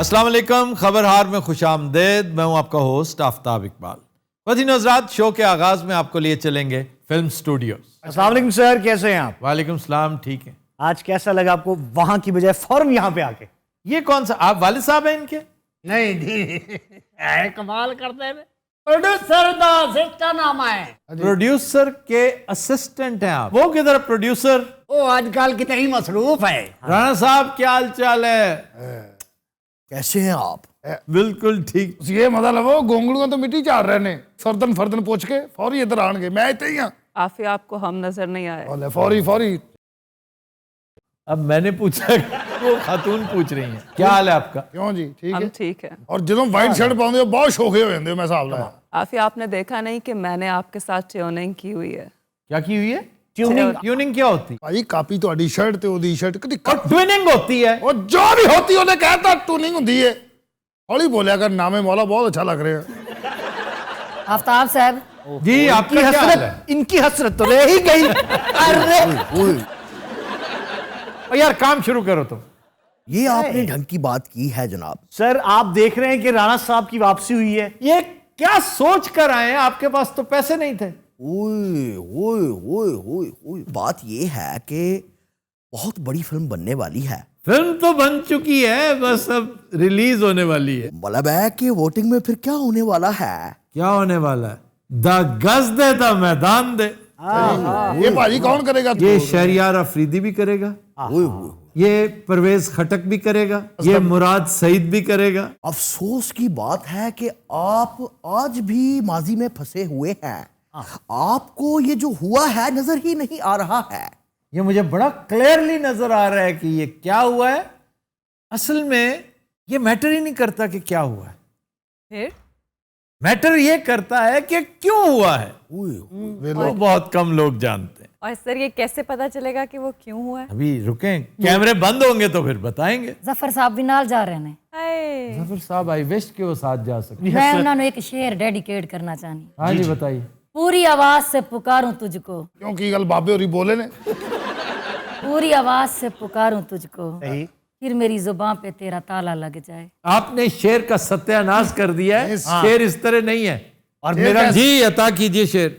अस्सलाम वालेकुम, खबरहार में खुशामदेद। मैं हूं आपका होस्ट आफ्ताब इकबाल। वज़ीर हज़रात, शो के आगाज में आपको लिए चलेंगे फिल्म स्टूडियोज। अस्सलाम वालेकुम सर, कैसे हैं आप? वालेकुम सलाम, ठीक है। आज कैसा लगा आपको वहां की बजाय फौरन यहाँ पे आके? ये कौन सा, आप वालिद साहब हैं इनके? नहीं जी, कमाल करते हैं। प्रोड्यूसर दा सिस्टा नाम है। प्रोड्यूसर के असिस्टेंट हैं आप? वो किधर प्रोड्यूसर? वो आजकल कितने ही मसरूफ है। राणा साहब, क्या हाल चाल है? कैसे हैं आप? बिल्कुल ठीक। ये मतलब वो गोंगलू तो मिट्टी चाड़ रहे ने, फर्दन फर्दन पूछ के फौरी इधर आने मैं इतने ही हाँ। आफिया, आपको हम नजर नहीं आए? फौरी फौरी। अब मैंने पूछा, वो खातून पूछ रही हैं। क्या हाल है आपका? क्यों जी, ठीक हम है। ठीक है। और जो व्हाइट शर्ट पाते हो बहुत शौके हो जाते हो, मैं हिसाब लाया। आफिया, आपने देखा नहीं कि मैंने आपके साथ ट्यूनिंग की हुई है? क्या की हुई है? ट्यूनिंग? ट्यूनिंग क्या होती है? भाई कापी तो शर्ट ते ओदी शर्ट कदी और ट्विनिंग होती है। और जो भी होती है उन्हें कहता ट्यूनिंग होती है। हौली बोलिया कर, नामे मौला बहुत अच्छा लग रहा है। आफ्ताब साहब जी, आपकी हसरत, इनकी हसरत तो रह ही गई। ओए, और यार काम शुरू करो तुम। ये आपने ढंग की बात की है जनाब। सर, आप देख रहे हैं कि राणा साहब की वापसी हुई है। ये क्या सोच कर आए हैं? आपके पास तो पैसे नहीं थे। ओए ओए ओए ओए ओए, बात ये है कि बहुत बड़ी फिल्म बनने वाली है। फिल्म तो बन चुकी है, बस अब रिलीज होने वाली है। मतलब है कि वोटिंग में फिर क्या होने वाला है? क्या होने वाला है? द गज दे द मैदान दे। ये भाजी कौन करेगा? ये शहरियार अफरीदी भी करेगा, ओए ओए, ये परवेज खटक भी करेगा, ये मुराद सईद भी करेगा। अफसोस की बात है कि आप आज भी माजी में फंसे हुए हैं। आपको ये जो हुआ है नजर ही नहीं आ रहा है। ये मुझे बड़ा क्लियरली नजर आ रहा है कि ये क्या हुआ है। असल में ये मैटर ही नहीं करता कि क्या हुआ है, फिर मैटर ये करता है कि क्यों हुआ है। वो बहुत कम लोग जानते हैं। और सर, ये कैसे पता चलेगा कि वो क्यों हुआ है? अभी रुकें, कैमरे बंद होंगे तो फिर बताएंगे। जफर साहब भी नाल जा रहे हैं। हाय, जफर साहब, आई विश कि वो साथ जा सकते। मैं उन्होंने एक शेर डेडिकेट करना चाहनी। हाँ जी, बताइए। पूरी आवाज से पुकारूं तुझको, क्योंकि कल बाबे और बोले ने। पूरी आवाज से पुकारूं तुझको, फिर मेरी जुबान पे तेरा ताला लग जाए। आपने शेर का सत्यानाश कर दिया है। शेर इस तरह नहीं है। और मेरा जी, अता कीजिए शेर।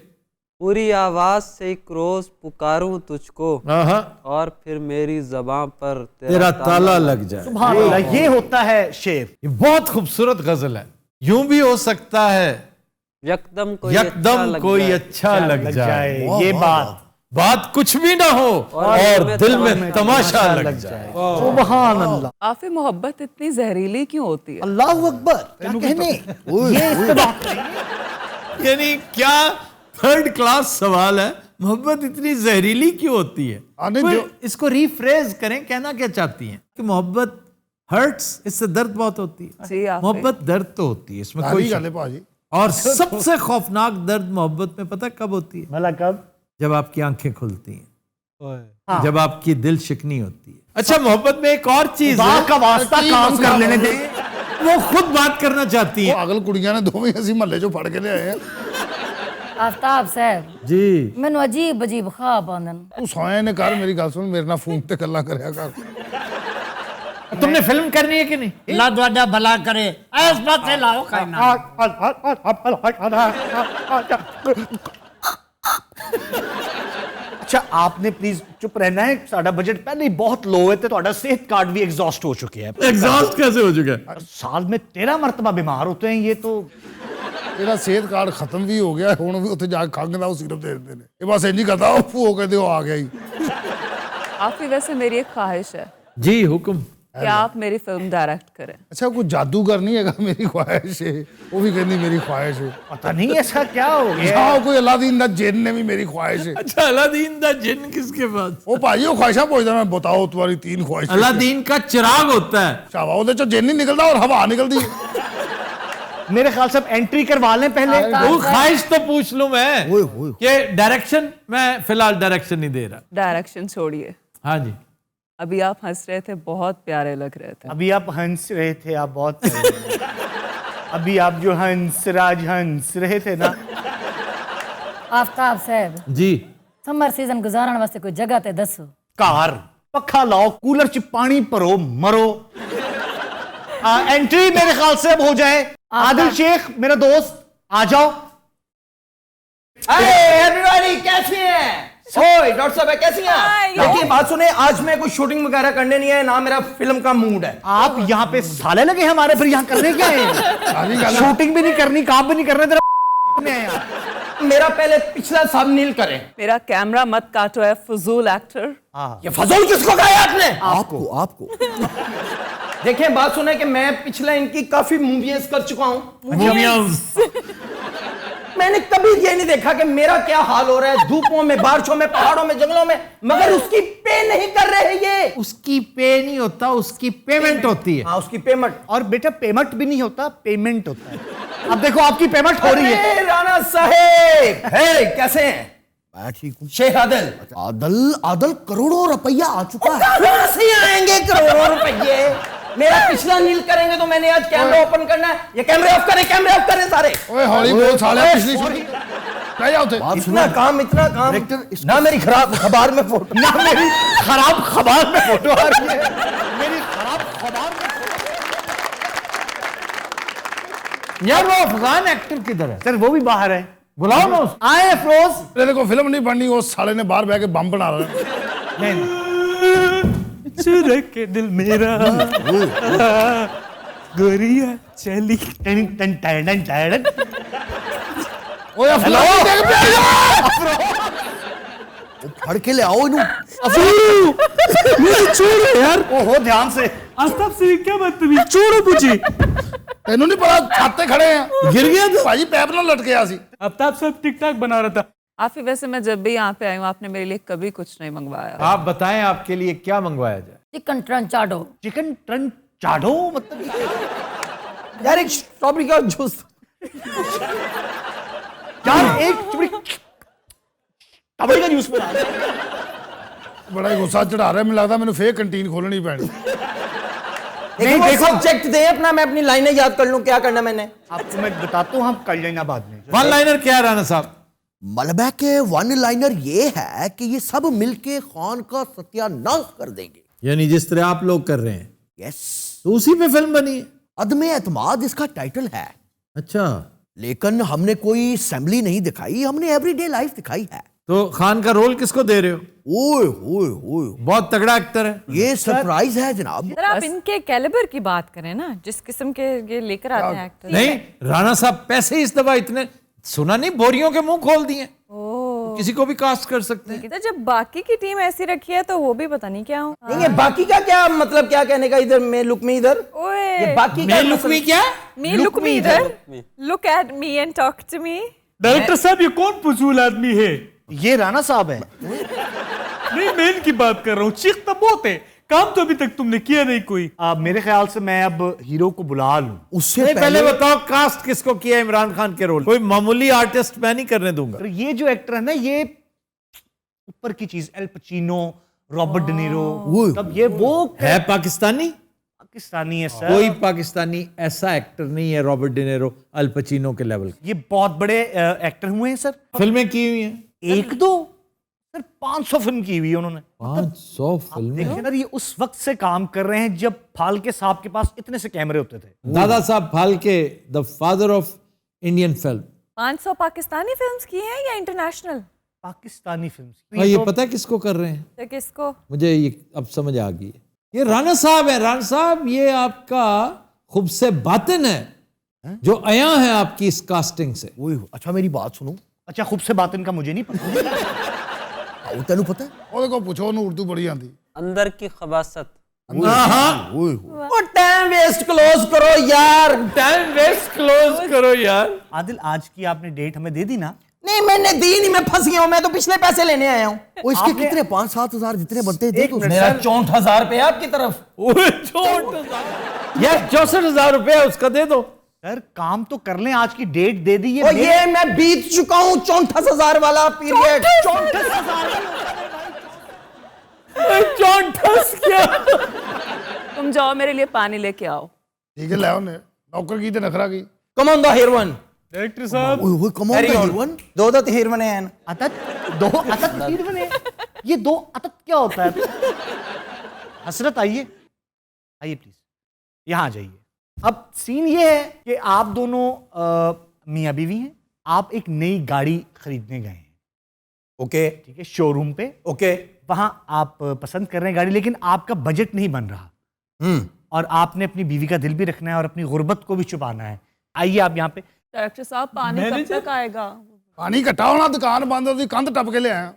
पूरी आवाज से एक रोज पुकारूं तुझको, हाँ, और फिर मेरी जबां पर तेरा ताला लग जाए। सुभान अल्लाह, ये होता है शेर। ये बहुत खूबसूरत गजल है। यूं भी हो सकता है यकदम कोई यकदम कोई अच्छा लग जाए। ये बात कुछ भी ना हो और दिल में तमाशा लग जाए। सुभान अल्लाह। आफिया, मोहब्बत इतनी जहरीली क्यों होती है? अल्लाह अकबर, क्या कहने। ये इत्तेफाक यानी क्या थर्ड क्लास सवाल है। मोहब्बत इतनी जहरीली क्यों होती है? फिर इसको रीफ्रेज करें, कहना क्या चाहती हैं कि मोहब्बत हर्ट्स, इससे दर्द बहुत होती है। जी, आफिया। मोहब्बत दर्द तो होती है, इसमें कोई शक नहीं। भाजी और सबसे खौफनाक दर्द मोहब्बत में पता कब होती है? भला कब? जब आपकी आंखें खुलती हैं, जब आपकी दिल शिकनी होती है। अच्छा, मोहब्बत में एक और चीज खुदा है। का वास्ता काम कर लेने दे। वो खुद बात करना चाहती है। अगल कुड़ियां ने दोवें असी महल्ले चो फड़ के ले आए हैं। आफ्ताब साहब, जी, मैनू अजीब अजीब ख्वाब आंदन। तू सोया ने कर, मेरी गल सुन, मेरे नाल फोन ते गल्ला करया कर। तुमने फिल्म करनी है कि नहीं? अल्लाह द्वारा भला करे। इस बात से लाओ कहना। अच्छा, आपने प्लीज चुप रहना है। साडा बजट पहले ही बहुत लो है, तो सेहत कार्ड भी एग्जॉस्ट हो चुके हैं। एग्जॉस्ट कैसे हो चुका है? साल में 13 मरतबा बीमार होते हैं ये तो। तेरा सेहत कार्ड खत्म भी हो गया, हुण भी उत्थे जाके खंघ दा सिरप दे देंदे ने। ये बस इंज ही करदा, वो कहते हो आ गया ही। आफिया, वैसे मेरी एक ख्वाहिश है जी, हुक्म। कि आप मेरी फिल्म डायरेक्ट करें। अच्छा, कोई जादूगर नहीं है, मेरी ख्वाहिश है। वो भी कहती मेरी ख्वाहिश है। पता नहीं ऐसा क्या हो गया। हाँ, कोई अलादीन दा जिन ने भी मेरी ख्वाहिश है। अच्छा, अलादीन दा जिन किसके पास? वो भाई वो ख्वाहिशा पूछता, मैं बताओ तुम्हारी 3 ख्वाहिश। अलादीन का चिराग होता है। शाबा उहदे चो जिन नहीं निकलता और हवा निकलती। मेरे ख्याल से एंट्री करवा लें पहले। वो ख्वाहिश तो पूछ लूं मैं कि डायरेक्शन, मैं फिलहाल डायरेक्शन नहीं दे रहा। डायरेक्शन छोड़िए। हाँ जी। अभी आप हंस रहे थे, बहुत प्यारे लग रहे थे। अभी आप हंस रहे थे, आप बहुत अभी आप जो हंसराज हंस रहे थे ना। आफ्ताब साहब जी, समर सीजन गुजारन वास्ते कोई जगह ते दसो। कार, पखा लाओ, कूलर च पानी भरो, मरो। एंट्री मेरे ख्याल से अब हो जाए। आदिल शेख मेरा दोस्त, आ जाओ। एवरीबॉडी कैसे हैं? ओए डॉक्टर साहब कैसी हैं आप? देखिए बात सुने, आज मैं कोई शूटिंग वगैरह करने नहीं है ना, मेरा फिल्म का मूड है। आप यहाँ पे साले लगे हमारे, फिर यहाँ करने क्या है? शूटिंग भी नहीं करनी, काम भी नहीं करने, तेरा है यहाँ। मेरा पहले पिछला थंबनेल करें। मेरा कैमरा मत काटो है फजूल एक्टर। ये फजूल किसको कहा है आपने? आपको देखें बात सुने कि मैं पिछला इनकी काफी मूवीज कर चुका हूँ। मैंने कभी ये नहीं देखा कि मेरा क्या हाल हो रहा है धूपों में, बारिशों में, पहाड़ों में, जंगलों में, मगर उसकी पे नहीं कर रहे ये। उसकी पे नहीं होता, उसकी पेमेंट होती है। हाँ उसकी पेमेंट। और बेटा पेमेंट भी नहीं होता, पेमेंट होता है। अब देखो आपकी पेमेंट हो रही है। अरे राणा साहेब है कैसे हैं? मैं ठीक हूँ। शेख आदिल। आदल करोड़ों रुपया आ चुका है। कहां से आएंगे करोड़ों रुपये? मेरा पिछला नील करेंगे तो मैंने आज कैमरा ओपन करना है। ये कैमरे ऑफ करें सारे। ओए हौली बोल साले, पिछली क्या जाओ थे? इतना काम ना मेरी खराब खबर में फोटो, ना मेरी खराब खबर में फोटो आ रही है। मेरी खराब खबर में यार वो अफगान एक्टर किधर है? सर वो भी बाहर है, बुलाओ ना उसको। आए अफरोज। तेरे को फिल्म नहीं बननी, वो साले ने बाहर बह के बम बना रहा है। चुरा के दिल मेरा गोरिया चली। टन टन टन टन। ओए फड़ के ले आओ इन्हों। छोड़ो यार, ओहो ध्यान से। आफ्ताब से क्या बदतमीज, छोड़ो मुझे। तेनू नहीं पता छाते खड़े हैं, गिर गया तो भाजी पैप ना लटके सी। आफ्ताब साहब टिक टाक बना रहा था। आफी वैसे मैं जब भी यहाँ पे आई हूँ आपने मेरे लिए कभी कुछ नहीं मंगवाया। आप बताएं आपके लिए क्या मंगवाया जाए? चिकन ट्रंचाडो। चिकन ट्रन चाडो मतलब यार एक स्ट्रॉबेरी का जूस। यार एक टबड़ी का जूस बना। बड़ा ही गुस्सा चढ़ा रहा है, मुझे लगता है मैंने फेक कैंटीन खोलनी पैनी। देखो सब्जेक्ट दे अपना, मैं अपनी लाइनें याद कर लूं क्या करना मैंने। आपको मैं बताता हूँ, हम कर लेना बाद में। वन लाइनर क्या है राणा साहब? मलबा के वन लाइनर ये है कि ये सब मिलके खान का सत्यानाश कर देंगे। यानी जिस तरह आप लोग कर रहे हैं। यस, तो उसी पे फिल्म बनी है। अदमे एतमाद इसका टाइटल है। अच्छा, लेकिन हमने कोई असेंबली नहीं दिखाई, हमने एवरीडे लाइफ दिखाई है। तो खान का रोल किसको दे रहे हो? ओए ओए ओए, बहुत तगड़ा एक्टर है। ये सरप्राइज है जनाब। सर आप इनके कैलिबर की बात करें ना, जिस किस्म के ये लेकर आते हैं एक्टर। नहीं राणा साहब पैसे इस दफा इतने, सुना नहीं बोरियों के मुंह खोल दिए। किसी को भी कास्ट कर सकते हैं। तो जब बाकी की टीम ऐसी रखी है तो वो भी पता नहीं क्या हो। नहीं ये बाकी का क्या मतलब, क्या कहने का? इधर मैं लुक में इधर, ओए ये बाकी का लुक में क्या? मी लुक मी इधर, look at me and talk to me. Director साहब ये कौन फजूल आदमी है? ये राणा साहब है। नहीं मैं इनकी बात कर रहा हूँ। चीख तो बहुत है, काम तो अभी तक तुमने किया नहीं कोई। मेरे ख्याल से मैं अब हीरो को बुला लूं। उससे पहले बताओ कास्ट किसको किया इमरान खान के रोल? कोई मामूली आर्टिस्ट मैं नहीं करने दूंगा। तो ये जो एक्टर है ना, ये ऊपर की चीज, एल पचीनो, रॉबर्ट डनीरो, तब ये वो है पाकिस्तानी। पाकिस्तानी है सर। कोई पाकिस्तानी ऐसा एक्टर नहीं है रॉबर्ट डिनेरो अल पचीनो के लेवल का। ये बहुत बड़े एक्टर हुए हैं सर। फिल्में की हुई हैं एक दो सर 500 फिल्म की हुई है उन्होंने। 500 फिल्में। देखिए ना, ये उस वक्त से काम कर रहे हैं जब फाल्के साहब के पास इतने से कैमरे होते थे। Dada Saheb Phalke, the father of Indian film. 500 Pakistani films की हैं या इंटरनेशनल? पाकिस्तानी फिल्म। और ये पता है किसको कर रहे हैं? तो किसको? मुझे ये अब समझ आ गई। ये राणा साहब है। राणा साहब ये आपका खूब से बातिन है जो आया है आपकी इस कास्टिंग से। ओए अच्छा मेरी बात सुनो। अच्छा खूब से बात इनका मुझे नहीं पता। तेनू पता है? ਉਹਦੇ ਕੋਲ ਪੁੱਛੋ, ਉਹਨੂੰ ਉਰਦੂ ਬੜੀ ਆਂਦੀ। अंदर की खबासत। वो टाइम वेस्ट क्लोज करो यार, टाइम वेस्ट क्लोज करो यार। आदिल आज की आपने डेट हमें दे दी ना? नहीं मैंने दी नहीं, मैं फंस गया हूँ। मैं तो पिछले पैसे लेने आया हूँ। वो इसके कितने 5-7 हजार जितने बनते दे तो। मेरा 64,000 रुपये आपकी तरफ। 64,000 यार 64,000 रुपया उसका दे दो। सर काम तो कर लें, आज की डेट दे दी है। और ये मैं बीत चुका हूँ 64,000 वाला पीरियड। 64 क्या? तुम जाओ मेरे लिए पानी लेके आओ। ठीक है, ले ਉਹਨੇ नौकर की ते नखरा की। Come on the heroin. Director साहब ओए ओए कम ऑन द दो दो हेरोइन हैं। अतत दो अतत तीन बने। ये दो अतत क्या होता है? हसरत आइए, आइए प्लीज, यहाँ आ जाइए। अब सीन ये है कि आप दोनों मियाँ बीवी हैं, आप एक नई गाड़ी खरीदने गए हैं, ओके ठीक है, शोरूम पे। ओके वहां आप पसंद कर रहे हैं गाड़ी, लेकिन आपका बजट नहीं बन रहा और आपने अपनी बीवी का दिल भी रखना है और अपनी गुर्बत को भी छुपाना है। आइए आप यहाँ पे। डायरेक्टर साहब पानी कब तक आएगा? पानी इकट्ठा होना, दुकान बंद होती, कंध टप के ले आया।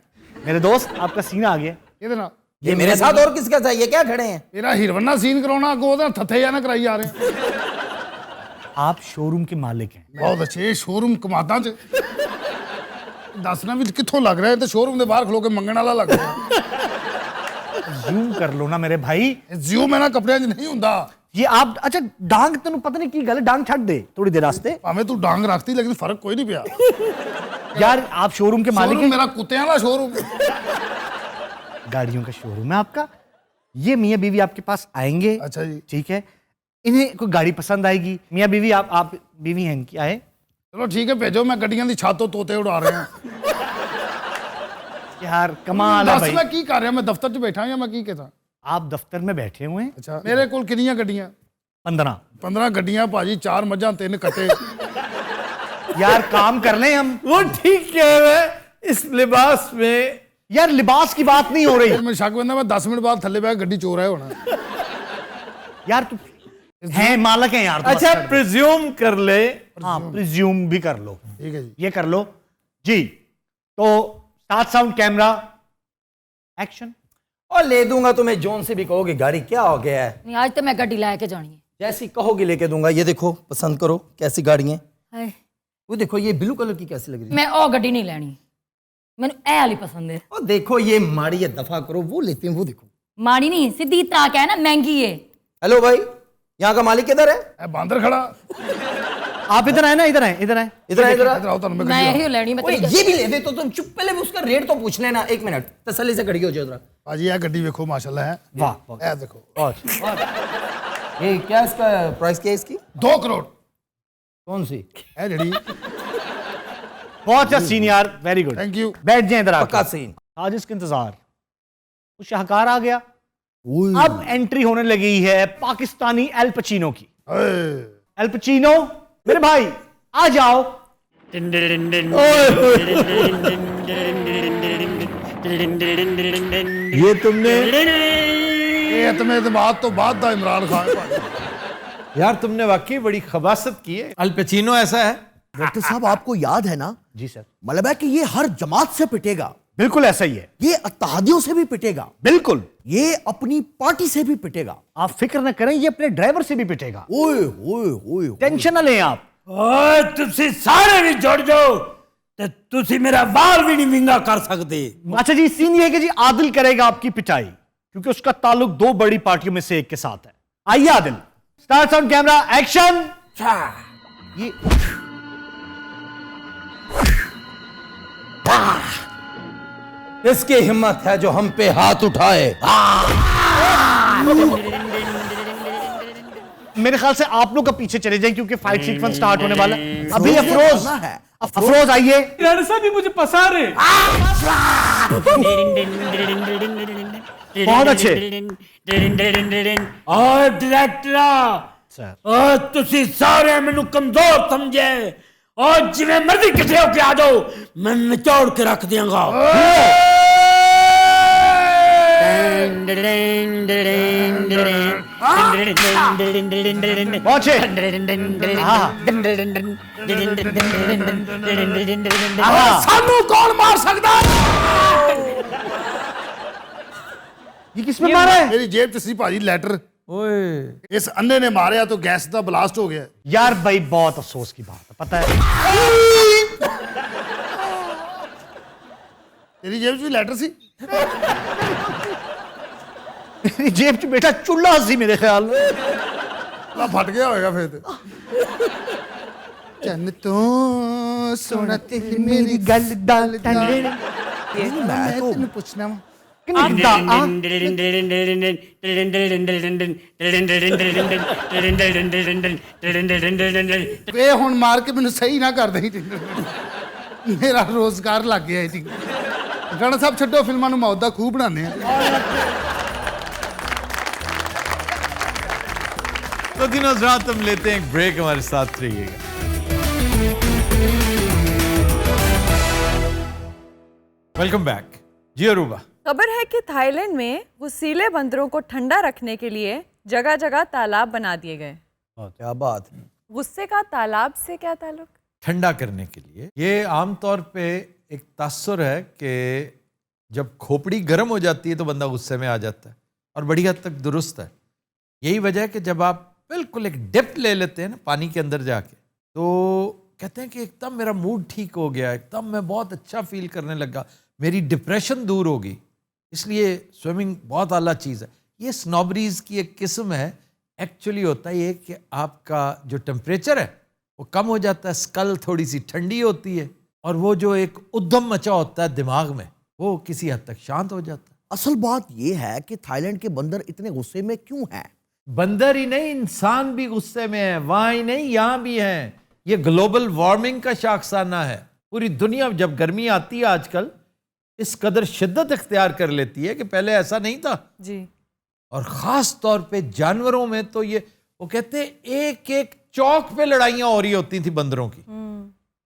मेरे दोस्त आपका सीन आ गया। ये मेरे साथ और किसका था? ये क्या खड़े हैं? मेरा हिरवन्ना सीन कराना, गोदा थथे जाना कराई जा रहे हैं। आप शोरूम के मालिक हैं। बहुत अच्छे शोरूम कमादा च दसना भी कित्थों लग रहा है, तो शोरूम के बाहर खलो के मंगण वाला लग रहा है। जूम कर लो ना मेरे भाई। ज्यू मैं ना कपड़े नहीं हुंदा। ये आप अच्छा डांग तेन पता नहीं की गल, डांग छੱਡ दे थोड़ी देर वास्ते। भाਵੇਂ तू डांग रखती, लेकिन फर्क कोई नहीं पिया। यार आप शोरूम के मालिक हैं। मेरा कुत्तियां वाला शोरूम, गाड़ियों का शोरूम है आपका। ये मियाँ बीवी आपके पास आएंगे। अच्छा जी, ठीक है, इन्हें कोई गाड़ी पसंद आएगी। मियाँ बीवी आप बीवी हैं क्या है? चलो ठीक है, भेजो। मैं गड्डियां दी छत तो तोते उड़ा रहे हैं। यार कमाल है भाई। मैं की कर रहा, मैं दफ्तर च बैठा या मैं की कहता? आप दफ्तर में बैठे हुए हैं। अच्छा, मेरे कोल कितनियां गड्डियां? 15 गड्डियां भाजी, 4 मज्जां, 3 कट्टे। यार काम कर ले हम। वो ठीक कह रहे हैं, इस लिबास में। यार लिबास की बात नहीं हो रही। मैं शक बंदा, मैं 10 मिनट बाद थल्ले बैठ गड्डी चोर है होना। यार तू है मालक है यार। अच्छा प्रिज्यूम कर ले। हाँ प्रिज्यूम भी कर लो। ठीक है जी, ये कर लो जी। तो स्टार्ट साउंड कैमरा एक्शन। और ले दूंगा तुम्हें, जोन से भी कहोगे गाड़ी क्या हो गया है। नहीं आज तो मैं गड्डी लेके जानी है। जैसी कहोगे लेके दूंगा। ये देखो, पसंद करो कैसी गाड़ी है। हाय वो देखो, ये ब्लू कलर की कैसी लग रही है। मैं ओ गड्डी नहीं लेनी, मैंने ए वाली पसंद है। और देखो ये माड़ी है, दफा करो। वो लेते हैं, वो देखो। माड़ी नहीं, सीधी ताक है ना, महंगी है। हेलो भाई, यहाँ का मालिक किधर है? बांदर खड़ा। आप इधर आए ना, इधर आए, इधर आए, इधर है, इधर इधर आओ, तो मैं मैं यही लेनी। मैं ओए, ये भी ले दे तो तुम चुप, पहले उसका रेट तो पूछ लेना। 1 मिनट तसल्ली से खड़ी हो जाओ जरा। भाजी यह गड्डी देखो, माशाल्लाह है। वाह ये देखो, ये क्या इसका प्राइस क्या है इसकी? 2 करोड़। कौन सी है जड़ी। बहुत अच्छा सीन यार, वेरी गुड। Thank you. बैठ जाए इधर। पक्का सीन। आज इसका इंतजार। वो शाहकार आ गया। अब एंट्री होने लगी है पाकिस्तानी एल पचीनो की। एल पचीनो मेरे भाई आ जाओ। ये तुमने ये तुम्हें बात तो बाद दा इमरान खान भाई। यार तुमने वाकई बड़ी खबासत की है। अल पचीनो ऐसा है। डायरेक्टर साहब आपको याद है ना? जी सर। मतलब है कि ये हर जमात से पिटेगा। बिल्कुल ऐसा ही है। ये अत्तहादियों से भी पिटेगा। बिल्कुल। ये अपनी पार्टी से भी पिटेगा। आप फिक्र न करें, ये अपने ड्राइवर से भी पिटेगा। ओए ओए ओए, टेंशन न लें आप। ਓਏ ਤੁਸੀਂ ਸਾਰੇ ਵੀ ਜੁੜ ਜਾਓ ਤੇ ਤੁਸੀਂ ਮੇਰਾ ਵਾਲ ਵੀ ਨਹੀਂ ਵਿੰਗਾ ਕਰ ਸਕਦੇ। अच्छा जी, सीन ये है कि जी आदिल करेगा आपकी पिटाई, क्योंकि उसका ताल्लुक 2 बड़ी पार्टियों में से एक के साथ है। आइए Adil, start sound camera action. ये इसकी हिम्मत है जो हम पे हाथ उठाए। मेरे ख्याल से आप लोग का पीछे चले जाएं, क्योंकि फाइट सीक्वेंस स्टार्ट होने वाला है। अभी अफरोज है। अफरोज आइए। साहब भी मुझे पसा रहे। बहुत अच्छे। ਓਏ ਡਾਇਰੈਕਟਰਾ, ਓਏ ਤੁਸੀਂ ਸਾਰੇ ਮੈਨੂੰ ਕਮਜ਼ੋਰ ਸਮਝੇ। ਓ ਜਿਵੇਂ ਮਰਜ਼ੀ ਕਿੱਥੇ ਹੋ ਕੇ ਆ ਜਾਓ, ਮੈਂ ਨਿਚੋੜ ਕੇ ਰੱਖ ਦਿਆਂਗਾ। बहुत अच्छे। सानू कौन मार सकता है? ये किसमें मारा है? मेरी जेब च सी भाजी लेटर। ओए इस अन्ने ने मारे तो गैस का ब्लास्ट हो गया। यार भाई बहुत अफसोस की बात है, पता है। तेरी जेब च भी लेटर सी? मेरी जेब च बेटा चूल्हा सी मेरे ख्याल में। ला फट गया होगा फिर तो। चन तो सोना तेरी मेरी गल डाल डाल। मैं तो पूछना वे हुण मार के मैनू सही ना कर दे। मेरा रोजगार लग गया जी। राणा साहब छड्डो, फिल्मां नूं मौत दा खूह बनाने। तो दिनों रात हम लेते हैं एक ब्रेक, हमारे साथ रहिएगा। वेलकम बैक जी। अरूबा, खबर है कि थाईलैंड में गुस्सीले बंदरों को ठंडा रखने के लिए जगह जगह तालाब बना दिए गए। क्या बात है। गुस्से का तालाब से क्या ताल्लुक? ठंडा करने के लिए। ये आमतौर पे एक तासुर है कि जब खोपड़ी गर्म हो जाती है तो बंदा गुस्से में आ जाता है, और बड़ी हद तक दुरुस्त है। यही वजह है कि जब आप बिल्कुल एक डिप ले लेते हैं ना पानी के अंदर जाके, तो कहते हैं कि एकदम मेरा मूड ठीक हो गया, एकदम मैं बहुत अच्छा फील करने लगा, मेरी डिप्रेशन दूर होगी। इसलिए स्विमिंग बहुत आला चीज़ है। ये स्नॉबरीज की एक किस्म है। एक्चुअली होता है ये कि आपका जो टेम्परेचर है वो कम हो जाता है, स्कल थोड़ी सी ठंडी होती है, और वो जो एक उद्यम मचा होता है दिमाग में वो किसी हद तक शांत हो जाता है। असल बात यह है कि थाईलैंड के बंदर इतने गुस्से में क्यों हैं? बंदर ही नहीं, इंसान भी गुस्से में है। वहां ही नहीं, यहाँ भी हैं। ये ग्लोबल वार्मिंग का शाखसाना है। पूरी दुनिया जब गर्मी आती है आजकल इस कदर शिद्दत इख्तियार कर लेती है कि पहले ऐसा नहीं था जी। और ख़ास तौर पे जानवरों में तो ये, वो कहते हैं एक एक चौक पे लड़ाइयाँ हो रही होती थी बंदरों की।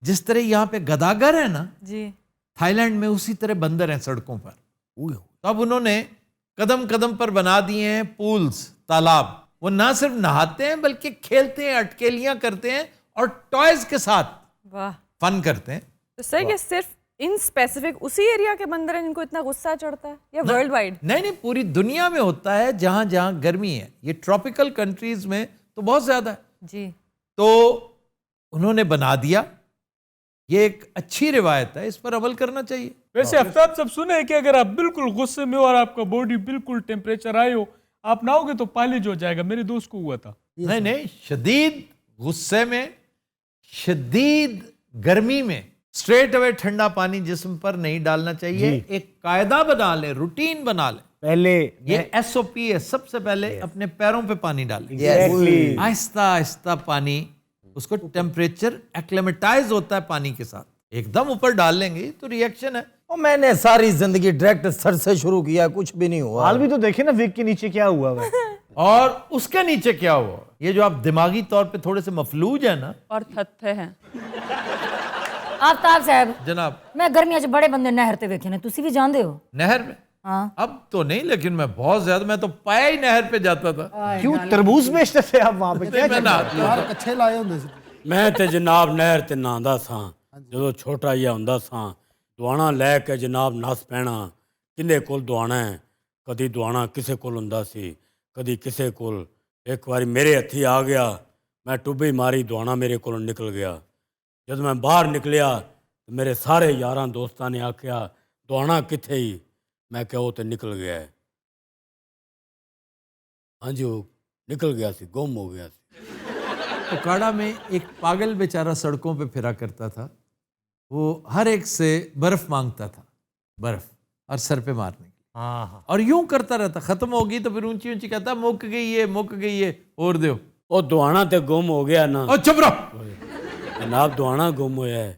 जिस तरह यहाँ पे गदागर है ना जी, थाईलैंड में, उसी तरह बंदर हैं सड़कों पर। तो अब उन्होंने कदम कदम पर बना दिए हैं पूल्स, तालाब। वो ना सिर्फ नहाते हैं बल्कि खेलते हैं, अटकेलियां करते हैं और टॉयज के साथ वाह, फन करते हैं। तो सर ये सिर्फ इन स्पेसिफिक उसी एरिया के बंदर हैं जिनको इतना गुस्सा चढ़ता है, या वर्ल्ड वाइड? नहीं नहीं, पूरी दुनिया में होता है जहां जहां गर्मी है। ये ट्रॉपिकल कंट्रीज में तो बहुत ज्यादा है जी। तो उन्होंने बना दिया। ये एक अच्छी रिवायत है, इस पर अमल करना चाहिए। वैसे आफ्ताब सब सुने हैं कि अगर आप बिल्कुल गुस्से में हो और आपका बॉडी बिल्कुल टेम्परेचर आए हो, आप नहाओगे तो पालिज हो जाएगा। मेरे दोस्त को हुआ था। नहीं नहीं, शदीद गुस्से में, शदीद गर्मी में स्ट्रेट अवे ठंडा पानी जिस्म पर नहीं डालना चाहिए। एक कायदा बना ले, रूटीन बना ले। पहले ये SOP है, सबसे पहले अपने पैरों पे पानी डालें। आहिस्ता आहिस्ता पानी, उसको टेम्परेचर एक्लेमेटाइज होता है पानी के साथ। एकदम ऊपर डाल लेंगे तो रिएक्शन है। और मैंने सारी जिंदगी डायरेक्ट सर से शुरू किया, कुछ भी नहीं हुआ। हाल भी तो देखे ना विग के नीचे क्या हुआ है। और उसके नीचे क्या हुआ? ये जो आप दिमागी तौर पे थोड़े से मफलूज है ना, और थत्थे हैं। आफ्ताब साहब, जनाब, मैं गर्मियां 'ਚ बड़े बंदे नहर ते वेखे ने, तुसी भी जानते हो? नहर में? हाँ। अब तो नहीं, लेकिन मैं बहुत ज्यादा, मैं तो पाया ही नहर पे जाता था। क्यों तरबूज बेचते थे आप वहां पे? मैं नहाता था। यार कच्छे लाए ਹੁੰਦੇ ਸੀ। मैं तो जनाब नहर ते नहांदा सां ਜਦੋਂ छोटा जिहा हुंदा सां। दुआना लैके जनाब नस पैना, किंदे कोल दुआना है। कदी दुआना किसे कोल हुंदा सी, कदी किसे कोल। एक बारी मेरे हत्थी आ गया, मैं टुब्बी मारी, दुआना मेरे कोल निकल गया। जब मैं बाहर निकलिया तो मेरे सारे यारां दोस्तां ने आख्या दुआना किथे ही? मैं क्या वो तो निकल गया है। हाँ जी, वो निकल गया सी, गुम हो गया सी। उकाड़ा में एक पागल बेचारा सड़कों पे फिरा करता था। वो हर एक से बर्फ मांगता था, बर्फ, और सर पे मारने की। हाँ। और यूं करता रहता। खत्म होगी तो फिर ऊंची ऊंची कहता मुक गई है, मुक गई है, और दो। वो दुआना ते गुम हो गया ना। और चुप रहो। जनाब दुआना गुम होया है।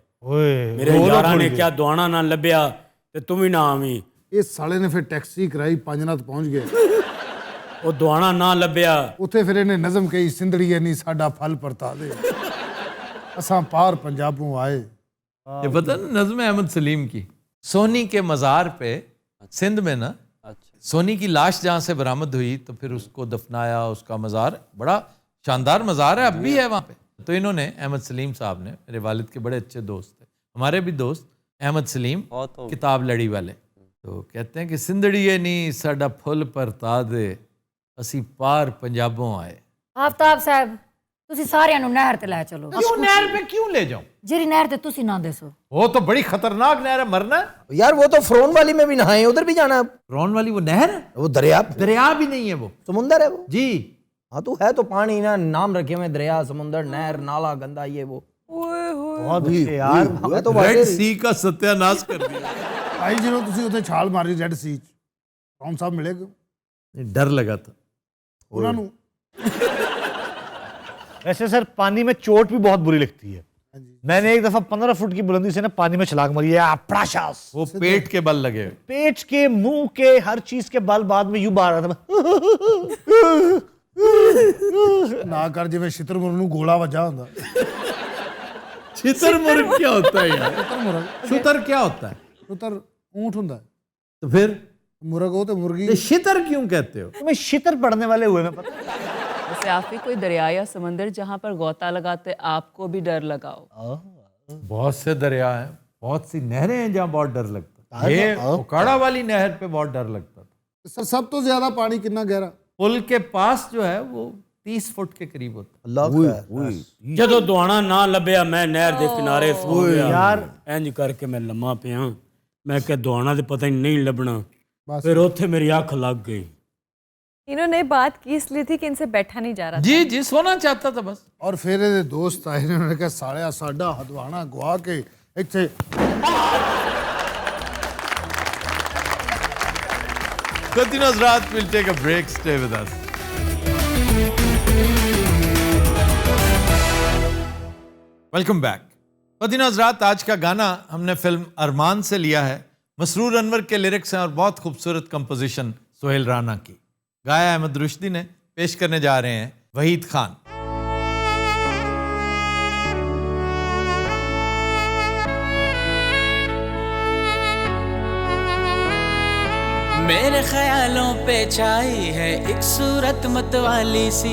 मेरे यारां ने क्या दुआना ना लभ्या ते तुम ही ना आवी। इस साले ने फिर टैक्सी कराई, पंजनाथ पहुंच गए। वो दुआना ना लभ्या। ਉੱਥੇ ਫਿਰ ਇਹਨੇ ਨਜ਼ਮ ਕਹੀ, ਸਿੰਦੜੀਏ ਨਹੀਂ ਸਾਡਾ ਫਲ ਪਰਤਾ ਦੇ, ਅਸਾਂ ਪਾਰ पंजाबों आए। ये पता ना नज़्म अहमद सलीम की, सोनी के मज़ार पे सिंध में ना, सोनी की लाश जहाँ से बरामद हुई तो फिर उसको दफनाया। उसका मज़ार बड़ा शानदार मज़ार है, अब भी है वहाँ पे। तो इन्होंने, अहमद सलीम साहब ने, मेरे वालिद के बड़े अच्छे दोस्त थे, हमारे भी दोस्त अहमद सलीम, किताब लड़ी वाले, तो कहते हैं कि सिंदड़ीए नी साडा फुल परता दे, असी पार पंजाबों आए। आफ्ताब साहब, तुसी सारिਆਂ ਨੂੰ ਨਹਿਰ ਤੇ ਲੈ ਚਲੋ। क्यों नहर पे क्यों ले जाऊं? ਜਿਹੜੀ ਨਹਿਰ ਤੇ ਤੁਸੀਂ ਨਾ ਦੇਸੋ। वो तो बड़ी खतरनाक नहर है, मरना है। यार वो तो फ्रोन वाली में भी नहाए, उधर भी जाना है। रौन वाली वो नहर है? वो दरिया, दरिया भी नहीं है, वो समुंदर है वो जी। हाँ तो है तो पानी ना, नाम रखे हुए दरिया, समुंदर, नहर, नाला, गंदा, ये वो। बहुत अच्छे यार। मैं तो रेड सी का सत्यानाश कर दिया। ਭਾਈ ਜਦੋਂ ਤੁਸੀਂ ਉੱਥੇ ਛਾਲ ਮਾਰੀ ਰੈੱਡ ਸੀ 'ਚ, ਕੌਣ ਸਾਹਿਬ ਮਿਲੇ डर लगा था ਉਹਨਾਂ ਨੂੰ? वैसे सर पानी में चोट भी बहुत बुरी लगती है। मैंने एक दफा 15 फुट की बुलंदी से ना पानी में छलांग मारी है। प्राशास, वो पेट के बल लगे हुए। पेट के, मुंह के, हर चीज के बल बाद में यूं बाहर रहा था। ना कर जिवें शितरमुर्ग ਨੂੰ ਗੋਲਾ ਵੱਜਾ ਹੁੰਦਾ। शुतुरमुर्ग क्या होता है यार? शुतर क्या होता है? ਸ਼ੁਤਰ ऊंट ਹੁੰਦਾ है, तो फिर मुर्ग हो तो मुर्गी। ये शितर क्यों कहते हो? तुम्हें शितर पढ़ने वाले हुए मैं पता। जैसे आप भी कोई दरिया या समंदर जहाँ पर गोता लगाते आपको भी डर लगाओ। बहुत से दरिया हैं, बहुत सी नहरें हैं जहाँ बहुत डर लगता है। ये उकाड़ा वाली नहर पे बहुत डर लगता था। सर सब तो ज्यादा पानी कितना गहरा? पुल के पास जो है वो 30 फुट के करीब होता है। ਜਦੋਂ ਦੁਆਣਾ ਨਾ ਲੱਭਿਆ ਮੈਂ ਨਹਿਰ ਦੇ ਕਿਨਾਰੇ ਸੌ ਗਿਆ यार ਇੰਜ ਕਰਕੇ ਮੈਂ ਲੰਮਾ ਪਿਆ। ਮੈਂ ਕਿਹਾ ਦੁਆਣਾ ਤੇ ਪਤਾ ਹੀ ਨਹੀਂ ਲੱਭਣਾ। ਫਿਰ ਉੱਥੇ ਮੇਰੀ ਅੱਖ ਲੱਗ ਗਈ। इन्होंने बात की इसलिए थी कि इनसे बैठा नहीं जा रहा था। जी जी सोना चाहता था बस। और फिर ਇਹਦੇ ਦੋਸਤ ਆਏ ਨੇ, ਉਹਨੇ ਕਿਹਾ ਸਾਲਿਆ ਸਾਡਾ ਹਦਵਾਣਾ ਗਵਾ ਕੇ ਇੱਥੇ Continuous Raat will take a break. Stay with us. Welcome back. continuous रात आज का गाना हमने फिल्म अरमान से लिया है। मसरूर अनवर के लिरिक्स हैं और बहुत खूबसूरत कंपोजिशन सोहेल राना की। गाया अहमद रुश्दी ने, पेश करने जा रहे हैं वहीद खान। मेरे ख्यालों पे छाई है एक सूरत मतवाली सी,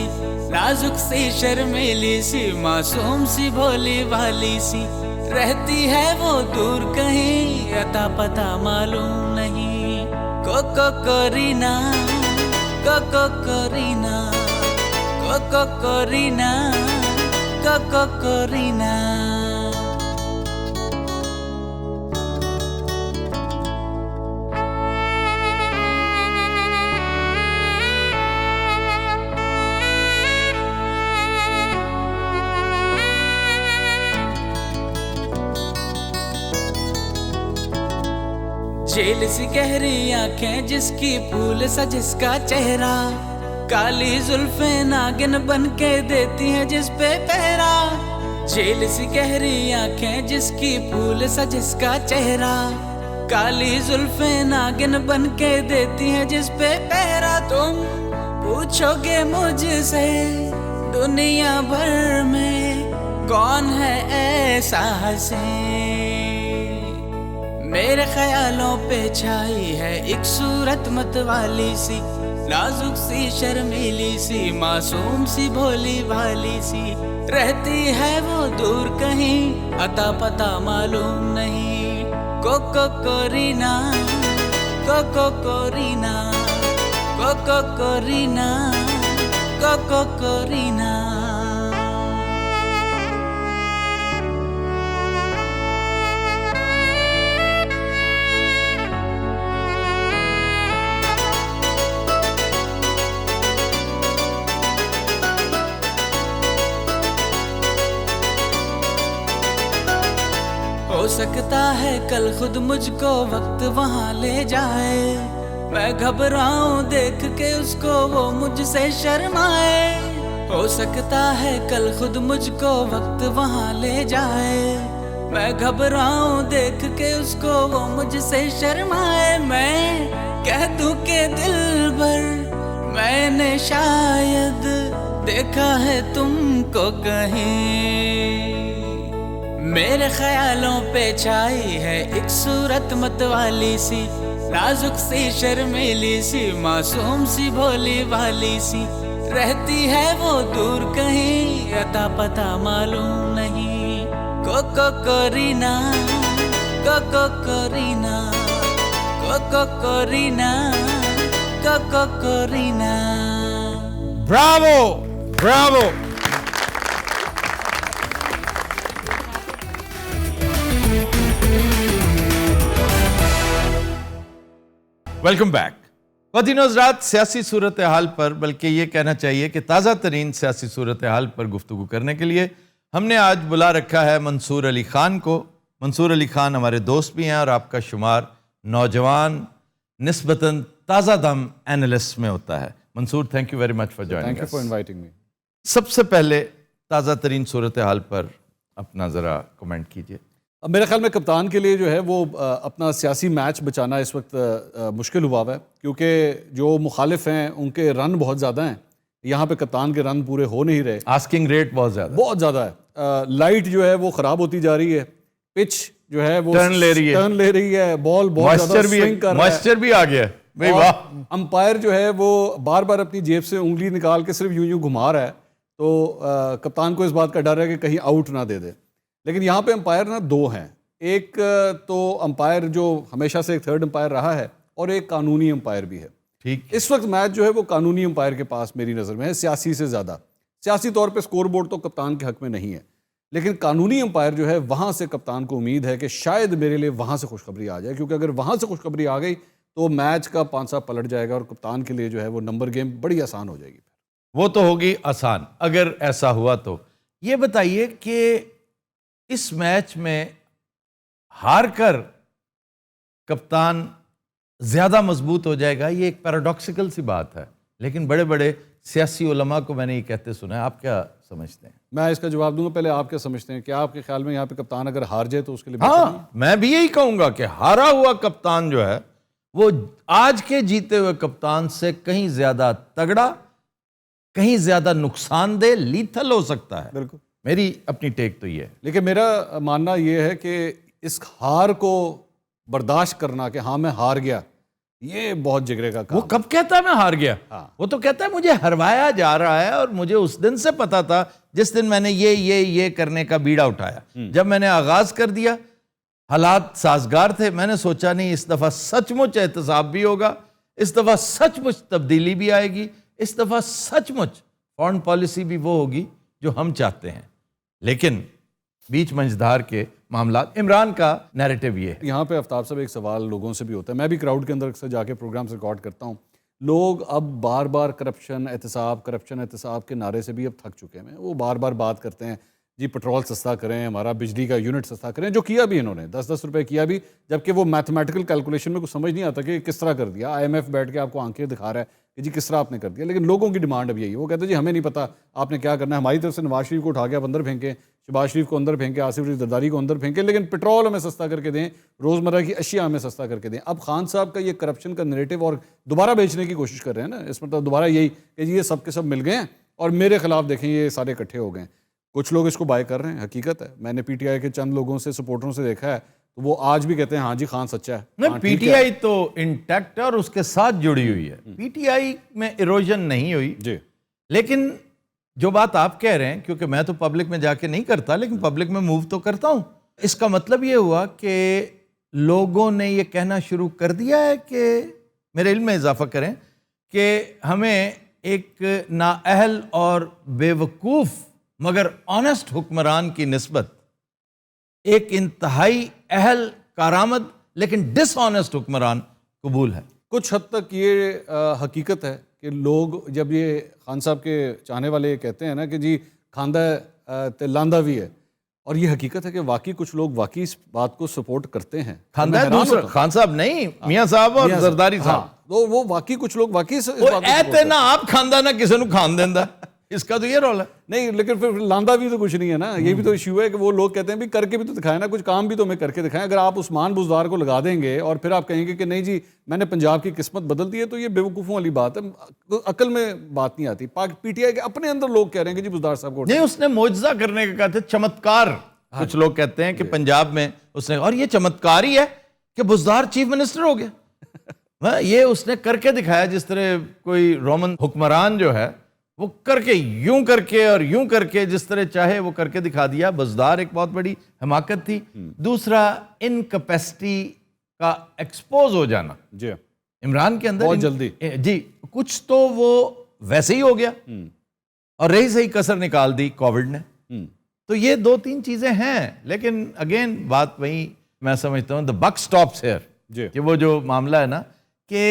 नाजुक सी शर्मीली सी, मासूम सी भोली भाली सी, रहती है वो दूर कहीं अता पता मालूम नहीं। कोको कोरीना, कोको कोरीना, कोको कोरीना, कोको कोरीना। जेल सी गहरी आंखें जिसकी फूल सा जिसका चेहरा, काली जुल्फे नागिन बन के देती हैं जिस पे पहरा। जेल सी गहरी आंखें जिसकी फूल सा जिसका चेहरा, काली जुल्फे नागिन बन के देती हैं जिस पे पहरा। तुम पूछोगे मुझसे दुनिया भर में कौन है ऐसा हसीन, मेरे ख्यालों पे छाई है एक सूरत मतवाली सी, नाजुक सी शर्मीली सी, मासूम सी भोली भाली सी, रहती है वो दूर कहीं अता पता मालूम नहीं। कोको कोरीना, कोको कोरीना, कोको कोरीना, कोको कोरीना। हो सकता है कल खुद मुझको वक्त वहाँ ले जाए, मैं घबराऊं देख के उसको वो मुझसे शर्माए। हो सकता है कल खुद मुझको वक्त वहाँ ले जाए, मैं घबराऊं देख के उसको वो मुझसे शर्माए। मैं कह दूं के दिल भर मैंने शायद देखा है तुमको कहीं, मेरे ख्यालों पे छाई है एक सूरत मतवाली सी, नाजुक सी शर्मीली सी, मासूम सी भोली भाली सी, रहती है वो दूर कहीं अता पता मालूम नहीं। कोको कोरीना, कोको कोरीना, कोको कोरीना, कोको कोरीना। Bravo, bravo. Welcome back. continuous रात सियासी सूरत हाल पर, बल्कि ये कहना चाहिए कि ताज़ा तरीन सियासी सूरत हाल पर गुफ्तगू करने के लिए हमने आज बुला रखा है मंसूर अली ख़ान को। मंसूर अली ख़ान हमारे दोस्त भी हैं और आपका शुमार नौजवान निस्बतन ताज़ा दम एनालिस्ट में होता है। Mansoor, thank you very much for joining thank you for inviting me. सबसे पहले ताज़ा तरीन सूरत हाल पर अपना ज़रा कमेंट कीजिए। मेरे ख्याल में कप्तान के लिए जो है वो अपना सियासी मैच बचाना इस वक्त मुश्किल हुआ है, क्योंकि जो मुखालिफ हैं उनके रन बहुत ज़्यादा हैं, यहाँ पे कप्तान के रन पूरे हो नहीं रहे, आस्किंग रेट बहुत ज़्यादा है। लाइट जो है वो ख़राब होती जा रही है, पिच जो है वो टर्न ले रही है, बॉल बहुत ज़्यादा स्विंग कर रहा है, मॉइस्चर भी आ गया है भाई, वाह। अंपायर जो है वो बार बार अपनी जेब से उंगली निकाल के सिर्फ यूं यूं घुमा रहा है, तो कप्तान को इस बात का डर है कि कहीं आउट ना दे दे। लेकिन यहाँ पे अंपायर ना दो हैं, एक तो अंपायर जो हमेशा से एक थर्ड अंपायर रहा है और एक कानूनी अंपायर भी है। ठीक, इस वक्त मैच जो है वो कानूनी अंपायर के पास मेरी नज़र में है, सियासी से ज़्यादा। सियासी तौर पे स्कोर बोर्ड तो कप्तान के हक में नहीं है, लेकिन कानूनी अंपायर जो है वहाँ से कप्तान को उम्मीद है कि शायद मेरे लिए वहाँ से खुशखबरी आ जाए, क्योंकि अगर वहाँ से खुशखबरी आ गई तो मैच का पांचा पलट जाएगा और कप्तान के लिए जो है वो नंबर गेम बड़ी आसान हो जाएगी। वो तो होगी आसान अगर ऐसा हुआ तो। ये बताइए कि इस मैच में हार कर कप्तान ज़्यादा मजबूत हो जाएगा, ये एक पैराडॉक्सिकल सी बात है, लेकिन बड़े बड़े सियासी उलमा को मैंने ये कहते सुना है। आप क्या समझते हैं? मैं इसका जवाब दूंगा, पहले आप क्या समझते हैं? क्या आपके ख्याल में यहाँ पे कप्तान अगर हार जाए तो उसके लिए हाँ, मैं भी यही कहूंगा कि हारा हुआ कप्तान जो है वो आज के जीते हुए कप्तान से कहीं ज्यादा तगड़ा, कहीं ज्यादा नुकसानदेह, लीथल हो सकता है। बिल्कुल, मेरी अपनी टेक तो ये है। लेकिन मेरा मानना ये है कि इस हार को बर्दाश्त करना कि हाँ मैं हार गया, ये बहुत जिगरे का काम। वो कब कहता है मैं हार गया? हाँ। वो तो कहता है मुझे हरवाया जा रहा है और मुझे उस दिन से पता था जिस दिन मैंने ये करने का बीड़ा उठाया। जब मैंने आगाज कर दिया, हालात साजगार थे, मैंने सोचा नहीं इस दफा सचमुच एहतसाब भी होगा, इस दफा सचमुच तब्दीली भी आएगी, इस दफा सचमुच फॉरेन पॉलिसी भी वो होगी जो हम चाहते हैं। लेकिन बीच मंझधार के मामला, इमरान का नैरेटिव ये है। यहाँ पे आफ्ताब साहब एक सवाल लोगों से भी होता है, मैं भी क्राउड के अंदर अक्सर जाके प्रोग्राम्स रिकॉर्ड करता हूँ। लोग अब बार बार करप्शन एहतसाब के नारे से भी अब थक चुके हैं। वो बार बार बात करते हैं जी पेट्रोल सस्ता करें, हमारा बिजली का यूनिट सस्ता करें, जो किया भी इन्होंने 10-10 रुपए किया भी, जबकि वो मैथमेटिकल कैलकुलेशन में कुछ समझ नहीं आता कि किस तरह कर दिया। IMF बैठ के आपको आंखें दिखा रहा है कि जी किस तरह आपने कर दिया, लेकिन लोगों की डिमांड अब यही है। वो कहते हैं जी हमें नहीं पता आपने क्या करना है। हमारी तरफ से नवाज शरीफ को उठा के आप अंदर फेंकें, शहबाज शरीफ को अंदर फेंकें, आसिफ अली जरदारी को अंदर फेंकें, लेकिन पेट्रोल हमें सस्ता करके दें, रोज़मर्रा की अशिया हमें सस्ता करके दें। अब खान साहब का ये करप्शन का नैरेटिव और दोबारा बेचने की कोशिश कर रहे हैं ना, इस मतलब दोबारा यही कि जी ये सब के सब मिल गए हैं और मेरे खिलाफ देखें ये सारे इकट्ठे हो गए हैं। कुछ लोग इसको बाय कर रहे हैं, हकीकत है। मैंने PTI के चंद लोगों से, सपोर्टरों से देखा है, तो वो आज भी कहते हैं हाँ जी खान सच्चा है। नहीं, PTI तो इंटैक्ट है और उसके साथ जुड़ी हुई है। PTI में इरोजन नहीं हुई जी। लेकिन जो बात आप कह रहे हैं, क्योंकि मैं तो पब्लिक में जाके नहीं करता, लेकिन पब्लिक में मूव तो करता हूं, इसका मतलब ये हुआ कि लोगों ने ये कहना शुरू कर दिया है कि, मेरे इल्म में इजाफा करें, कि हमें एक नाअहल और बेवकूफ़ मगर ऑनेस्ट हुक्मरान की निस्बत एक इंतहाई अहल, कारामद लेकिन डिसऑनेस्ट हुक्मरान कबूल है। कुछ हद तक ये हकीकत है कि लोग जब ये खान साहब के चाहने वाले कहते हैं ना कि जी खांदा ते लांदा भी है, और ये हकीकत है कि वाकई कुछ लोग वाकई इस बात को सपोर्ट करते हैं। खांदा है दूसरा, खान साहब नहीं, मियां साहब और जरदारी साहब। तो वो वाकई कुछ लोग वाकई ऐते ना आप खांदा ना किसी को खान देंदा, इसका तो ये रोल है। नहीं, लेकिन फिर लांदा भी तो कुछ नहीं है ना, ये भी तो इश्यू है कि वो लोग कहते हैं भी करके भी तो दिखाए ना, कुछ काम भी तो हमें करके दिखाएं। अगर आप उस्मान बुज़दार को लगा देंगे और फिर आप कहेंगे कि नहीं जी मैंने पंजाब की किस्मत बदल दी है, तो ये बेवकूफ़ों वाली बात है, अकल में बात नहीं आती। PTI के अपने अंदर लोग कह रहे हैं कि जी बुज़दार साहब को नहीं, उसने मोजज़ा करने का कहा था, चमत्कार। कुछ लोग कहते हैं कि पंजाब में उसने, और ये चमत्कार ही है कि बुज़दार चीफ मिनिस्टर हो गया। ये उसने करके दिखाया, जिस तरह कोई रोमन हुक्मरान जो है वो करके यूं करके और यूं करके जिस तरह चाहे वो करके दिखा दिया। बुज़दार एक बहुत बड़ी हमाकत थी। दूसरा, इनकैपेसिटी का एक्सपोज हो जाना जी इमरान के अंदर बहुत जल्दी जी, कुछ तो वो वैसे ही हो गया और रही सही कसर निकाल दी कोविड ने। तो ये 2-3 चीजें हैं, लेकिन अगेन बात वही मैं समझता हूँ, द बक स्टॉप्स हियर, कि वो जो मामला है ना कि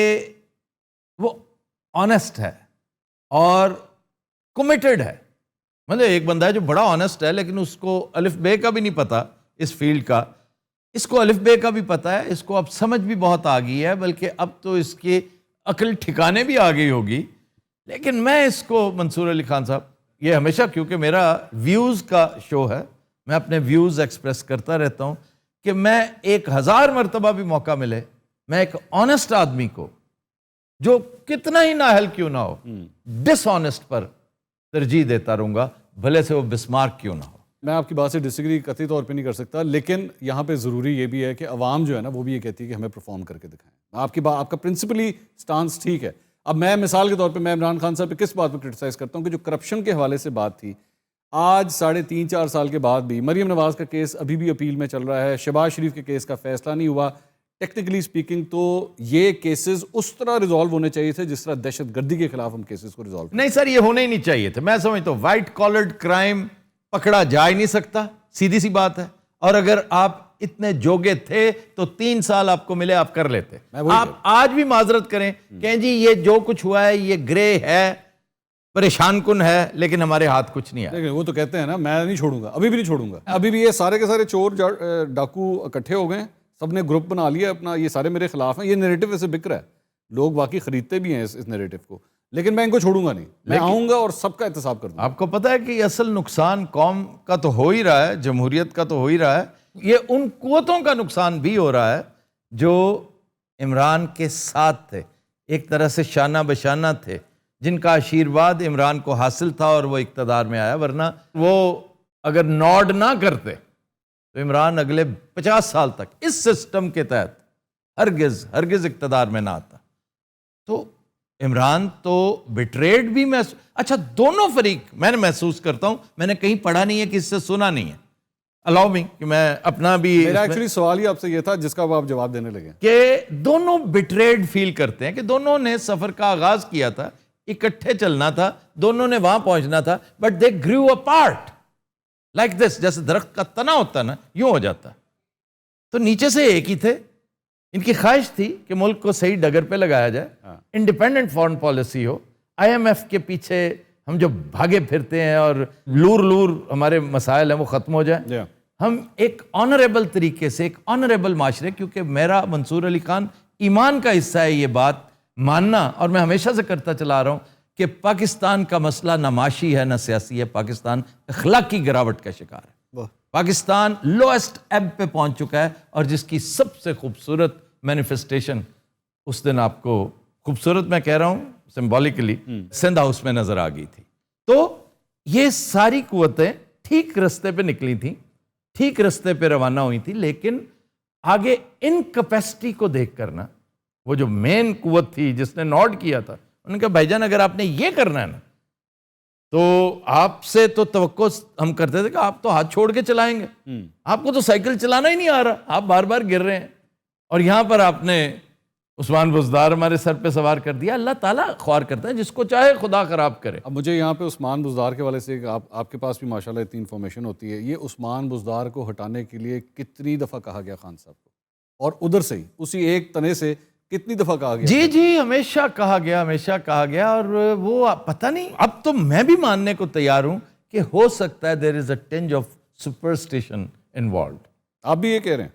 वो ऑनेस्ट है और कमिटेड है। मतलब एक बंदा है जो बड़ा ऑनेस्ट है, लेकिन उसको अलिफ बे का भी नहीं पता इस फील्ड का, इसको अलिफ बे का भी पता है, इसको अब समझ भी बहुत आ गई है, बल्कि अब तो इसके अकल ठिकाने भी आ गई होगी। लेकिन मैं इसको, मंसूर अली खान साहब, ये हमेशा, क्योंकि मेरा व्यूज़ का शो है, मैं अपने व्यूज़ एक्सप्रेस करता रहता हूँ, कि मैं 1000 मरतबा भी मौका मिले, मैं एक ऑनेस्ट आदमी को जो कितना ही नाअहल क्यों ना हो, डिसऑनेस्ट पर तरजीह देता रहूंगा, भले से वो बिस्मार्क क्यों ना हो। मैं आपकी बात से डिसएग्री कतई तौर पे नहीं कर सकता, लेकिन यहाँ पे ज़रूरी ये भी है कि अवाम जो है ना वो भी ये कहती है कि हमें परफॉर्म करके दिखाएं। आपकी बात, आपका प्रिंसिपली स्टांस ठीक है। अब मैं मिसाल के तौर पे मैं इमरान खान साहब पे किस बात पर क्रिटिसाइज़ करता हूँ कि जो करप्शन के हवाले से बात थी, आज 3.5-4 साल के बाद भी मरीम नवाज़ का केस अभी भी अपील में चल रहा है, शहबाज शरीफ के केस का फैसला नहीं हुआ। टेक्निकली स्पीकिंग तो ये केसेस उस तरह रिजॉल्व होने चाहिए थे जिस तरह दहशत गर्दी के खिलाफ हम केसेस को रिजॉल्व। नहीं सर, ये होने ही नहीं चाहिए थे। मैं समझता हूँ वाइट कॉलर्ड क्राइम पकड़ा जा ही नहीं सकता, सीधी सी बात है। और अगर आप इतने जोगे थे तो 3 साल आपको मिले, आप कर लेते। आप आज भी माजरत करें, कहें जी ये जो कुछ हुआ है ये ग्रे है, परेशान कुन है, लेकिन हमारे हाथ कुछ नहीं है। लेकिन वो तो कहते हैं ना, मैं नहीं छोड़ूंगा, अभी भी नहीं छोड़ूंगा। अभी भी ये सारे के सारे चोर डाकू इकट्ठे हो गए, सबने ग्रुप बना लिया अपना, ये सारे मेरे खिलाफ हैं। ये नैरेटिव वैसे बिक रहा है, लोग वाकई खरीदते भी हैं इस नैरेटिव को, लेकिन मैं इनको छोड़ूंगा नहीं। मैं आऊंगा और सबका एहतसाब कर दूंगा। आपको पता है कि असल नुकसान कौम का तो हो ही रहा है, जमहूरियत का तो हो ही रहा है, ये उन कुव्वतों का नुकसान भी हो रहा है जो इमरान के साथ थे, एक तरह से शाना बशाना थे, जिनका आशीर्वाद इमरान को हासिल था और वो इक़्तिदार में आया। वरना वो अगर नॉड ना करते तो इमरान अगले 50 साल तक इस सिस्टम के तहत हरगिज इक़्तिदार में ना आता। तो इमरान तो बिट्रेड भी अच्छा दोनों फरीक मैंने महसूस करता हूं, मैंने कहीं पढ़ा नहीं है, किससे सुना नहीं है। अलाउ मी कि मैं अपना भी, मेरा एक्चुअली सवाल ही आपसे ये था जिसका आप जवाब देने लगे कि दोनों बिट्रेड फील करते हैं कि दोनों ने सफर का आगाज किया था, इकट्ठे चलना था, दोनों ने वहां पहुंचना था, but they grew apart like this, जैसे दरख्त का तना होता ना, यूं हो जाता। तो नीचे से एक ही थे, इनकी ख्वाहिश थी कि मुल्क को सही डगर पे लगाया जाए, इंडिपेंडेंट फॉरेन पॉलिसी हो, IMF के पीछे हम जो भागे फिरते हैं और लूर हमारे मसाइल हैं वो ख़त्म हो जाए। हम एक ऑनरेबल तरीके से, एक ऑनरेबल माशरे, क्योंकि मेरा मंसूर अली खान ईमान का हिस्सा है ये बात मानना, और मैं हमेशा से करता चला रहा हूँ कि पाकिस्तान का मसला ना माशी है ना सियासी है, पाकिस्तान अखलाकी गिरावट का शिकार है। पाकिस्तान लोएस्ट एब पे पहुंच चुका है, और जिसकी सबसे खूबसूरत मैनिफेस्टेशन उस दिन आपको, खूबसूरत मैं कह रहा हूं सिंबॉलिकली, सिंध हाउस में नजर आ गई थी। तो ये सारी कुव्वतें ठीक रास्ते पे निकली थी, ठीक रास्ते पे रवाना हुई थी, लेकिन आगे इन कैपेसिटी को देख करना, वो जो मेन कुव्वत थी जिसने नॉट किया था, उन्होंने कहा भाईजान अगर आपने ये करना है ना, तो आपसे तो तवक्को हम करते थे कि आप तो हाथ छोड़ के चलाएंगे, आपको तो साइकिल चलाना ही नहीं आ रहा, आप बार बार गिर रहे हैं, और यहां पर आपने उस्मान बुज़दार हमारे सर पे सवार कर दिया। अल्लाह ताला ख्वार करता है जिसको चाहे खुदा खराब करे। अब मुझे यहाँ पे उस्मान बुज़दार के वाले से आपके पास भी माशाल्लाह इतनी इन्फॉर्मेशन होती है, ये उस्मान बुज़दार को हटाने के लिए कितनी दफ़ा कहा गया खान साहब को, और उधर से ही उसी एक तने से कितनी दफ़ा कहा गया? जी हमेशा कहा गया, हमेशा कहा गया, और वो पता नहीं, अब तो मैं भी मानने को तैयार हूं कि हो सकता है there is a tinge of superstition involved. आप भी ये कह रहे हैं?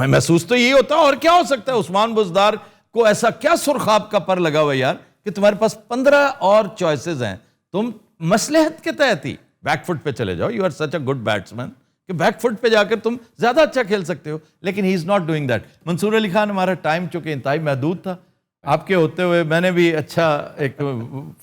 महसूस तो यही होता है, और क्या हो सकता है। उस्मान बुज़दार को ऐसा क्या सुरखाब का पर लगा हुआ यार कि तुम्हारे पास 15 और चॉइसेस हैं, तुम मसलहत के तहत ही बैकफुट पे चले जाओ, you are such a good batsman कि बैकफुट पे जाकर तुम ज्यादा अच्छा खेल सकते हो, लेकिन he is not doing that. Mansoor Ali Khan, हमारा टाइम चूंकि इंतहाई महदूद था, आपके होते हुए मैंने भी अच्छा एक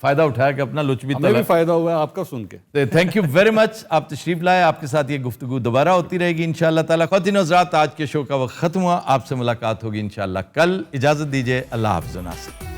फायदा उठाया कि अपना लुच भी फायदा हुआ है आपका सुन के। थैंक यू वेरी मच, आप तशरीफ लाए, आपके साथ ये गुफ्तगू दोबारा होती रहेगी इंशाअल्लाह ताला। ख़वातीन और हज़रात, आज के शो का वक्त खत्म हुआ, आपसे मुलाकात होगी इंशाअल्लाह कल। इजाजत दीजिए, अल्लाह हाफ़िज़।